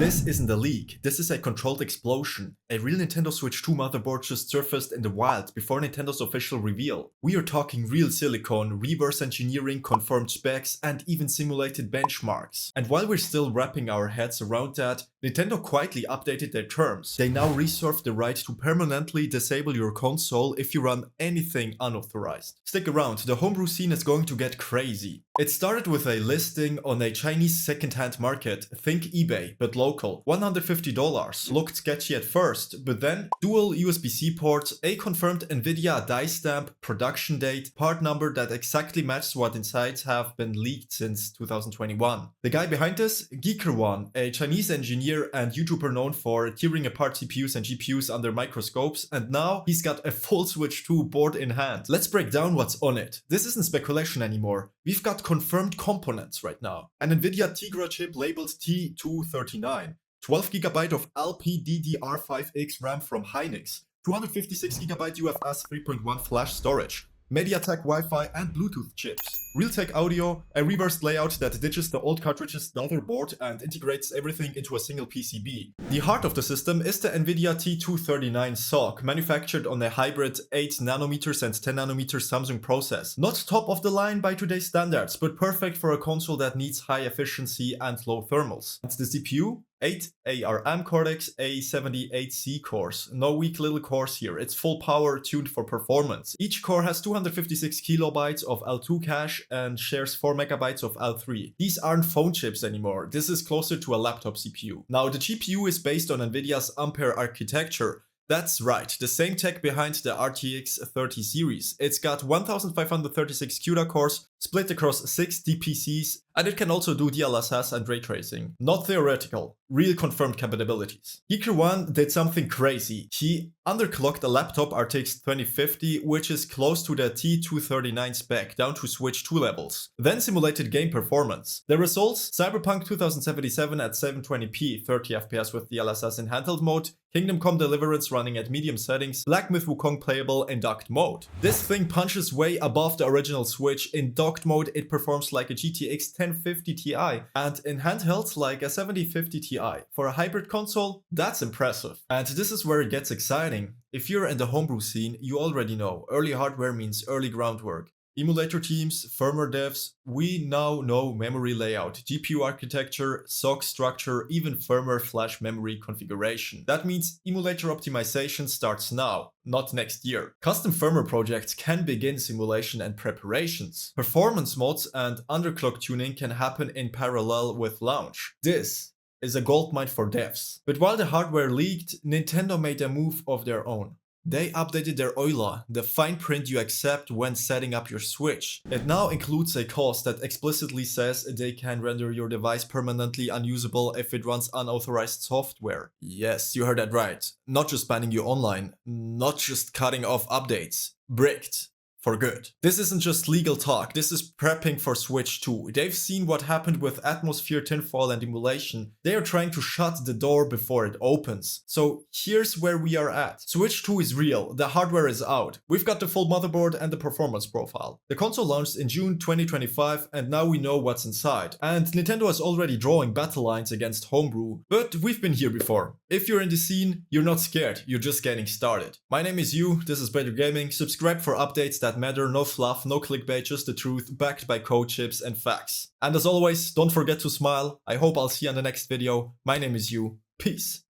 This isn't a leak, this is a controlled explosion. A real Nintendo Switch 2 motherboard just surfaced in the wild before Nintendo's official reveal. We are talking real silicone, reverse engineering, confirmed specs, and even simulated benchmarks. And while we're still wrapping our heads around that, Nintendo quietly updated their terms. They now reserve the right to permanently disable your console if you run anything unauthorized. Stick around, the homebrew scene is going to get crazy. It started with a listing on a Chinese second-hand market, think eBay, but local. $150. Looked sketchy at first, but then dual USB-C ports, a confirmed Nvidia die stamp, production date, part number that exactly matches what insides have been leaked since 2021. The guy behind this? Geeker1, a Chinese engineer and YouTuber known for tearing apart CPUs and GPUs under microscopes, and now he's got a full Switch 2 board in hand. Let's break down what's on it. This isn't speculation anymore. We've got confirmed components right now. An Nvidia Tegra chip labeled T239, 12GB of LPDDR5X RAM from Hynix, 256GB UFS 3.1 flash storage, MediaTek Wi-Fi and Bluetooth chips, Realtek audio, a reversed layout that ditches the old cartridge's motherboard and integrates everything into a single PCB. The heart of the system is the Nvidia T239 SoC, manufactured on a hybrid 8nm and 10nm Samsung process. Not top of the line by today's standards, but perfect for a console that needs high efficiency and low thermals. And the CPU? 8 ARM Cortex A78C cores. No weak little cores here, it's full power tuned for performance. Each core has 256KB of L2 cache and shares 4MB of L3. These aren't phone chips anymore, this is closer to a laptop CPU. Now the GPU is based on Nvidia's Ampere architecture. That's right, the same tech behind the RTX 30 series. It's got 1536 CUDA cores split across 6 DPCs, and it can also do DLSS and ray tracing. Not theoretical, real confirmed capabilities. Geeker1 did something crazy. He underclocked a laptop RTX 2050, which is close to the T239 spec, down to Switch 2 levels. Then simulated game performance. The results? Cyberpunk 2077 at 720p, 30fps with DLSS in handheld mode, Kingdom Come Deliverance running at medium settings, Black Myth Wukong playable in docked mode. This thing punches way above the original Switch. In docked mode it performs like a GTX 1050 Ti, and in handheld like a 7050 Ti. For a hybrid console, that's impressive. And this is where it gets exciting. If you're in the homebrew scene, you already know, early hardware means early groundwork. Emulator teams, firmware devs, we now know memory layout, GPU architecture, SoC structure, even firmware flash memory configuration. That means emulator optimization starts now, not next year. Custom firmware projects can begin simulation and preparations. Performance mods and underclock tuning can happen in parallel with launch. This is a goldmine for devs. But while the hardware leaked, Nintendo made a move of their own. They updated their OILA, the fine print you accept when setting up your Switch. It now includes a clause that explicitly says they can render your device permanently unusable if it runs unauthorized software. Yes, you heard that right. Not just banning you online, not just cutting off updates. Bricked. For good. This isn't just legal talk, this is prepping for Switch 2. They've seen what happened with Atmosphere, Tinfoil and emulation. They are trying to shut the door before it opens. So here's where we are at. Switch 2 is real, the hardware is out. We've got the full motherboard and the performance profile. The console launched in June 2025 and now we know what's inside. And Nintendo is already drawing battle lines against homebrew, but we've been here before. If you're in the scene, you're not scared, you're just getting started. My name is Yu, this is Better Gaming. Subscribe for updates that matter, no fluff, no clickbait, just the truth, backed by code chips and facts. And as always, don't forget to smile. I hope I'll see you on the next video. My name is Yu. Peace.